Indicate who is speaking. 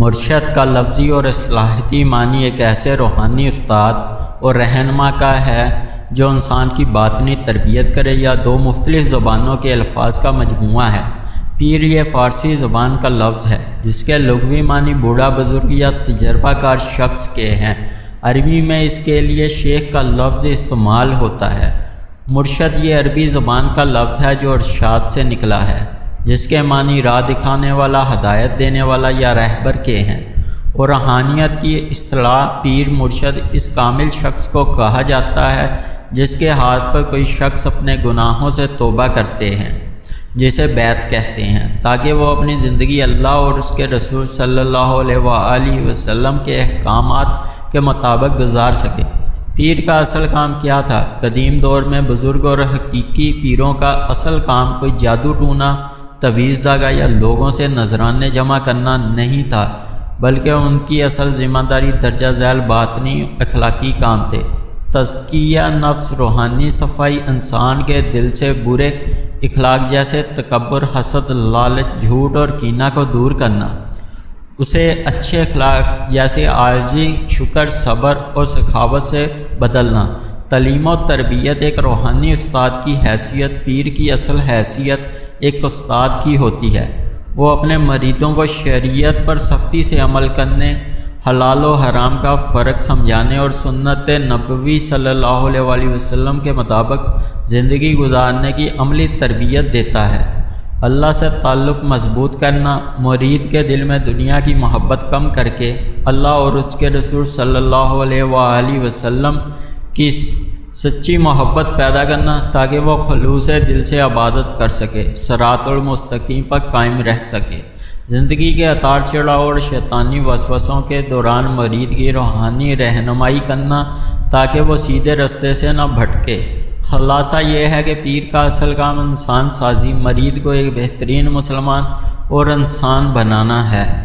Speaker 1: مرشد کا لفظی اور اصطلاحی معنی ایک ایسے روحانی استاد اور رہنما کا ہے جو انسان کی باطنی تربیت کرے یا دو مختلف زبانوں کے الفاظ کا مجموعہ ہے۔ پیر یہ فارسی زبان کا لفظ ہے جس کے لغوی معنی بوڑھا، بزرگ یا تجربہ کار شخص کے ہیں۔ عربی میں اس کے لیے شیخ کا لفظ استعمال ہوتا ہے۔ مرشد یہ عربی زبان کا لفظ ہے جو ارشاد سے نکلا ہے، جس کے معنی راہ دکھانے والا، ہدایت دینے والا یا رہبر کے ہیں، اور روحانیت کی اصطلاح پیر مرشد اس کامل شخص کو کہا جاتا ہے جس کے ہاتھ پر کوئی شخص اپنے گناہوں سے توبہ کرتے ہیں، جسے بیعت کہتے ہیں، تاکہ وہ اپنی زندگی اللہ اور اس کے رسول صلی اللہ علیہ وآلہ وسلم کے احکامات کے مطابق گزار سکے۔ پیر کا اصل کام کیا تھا؟ قدیم دور میں بزرگ اور حقیقی پیروں کا اصل کام کوئی جادو ٹونا، تویز داغا یا لوگوں سے نذرانے جمع کرنا نہیں تھا، بلکہ ان کی اصل ذمہ داری درجہ ذیل باطنی اخلاقی کام تھے۔ تزکیہ نفس، روحانی صفائی، انسان کے دل سے برے اخلاق جیسے تکبر، حسد، لالچ، جھوٹ اور کینہ کو دور کرنا، اسے اچھے اخلاق جیسے عاجزی، شکر، صبر اور سخاوت سے بدلنا۔ تعلیم و تربیت ایک روحانی استاد کی حیثیت، پیر کی اصل حیثیت ایک استاد کی ہوتی ہے۔ وہ اپنے مریدوں کو شریعت پر سختی سے عمل کرنے، حلال و حرام کا فرق سمجھانے اور سنت نبوی صلی اللہ علیہ وآلہ وسلم کے مطابق زندگی گزارنے کی عملی تربیت دیتا ہے۔ اللہ سے تعلق مضبوط کرنا، مرید کے دل میں دنیا کی محبت کم کر کے اللہ اور اس کے رسول صلی اللہ علیہ وآلہ وسلم کی سچی محبت پیدا کرنا تاکہ وہ خلوص دل سے عبادت کر سکے، صراط المستقیم پر قائم رہ سکے۔ زندگی کے اتار چڑھاؤ اور شیطانی وسوسوں کے دوران مرید کی روحانی رہنمائی کرنا تاکہ وہ سیدھے رستے سے نہ بھٹکے۔ خلاصہ یہ ہے کہ پیر کا اصل کام انسان سازی، مرید کو ایک بہترین مسلمان اور انسان بنانا ہے۔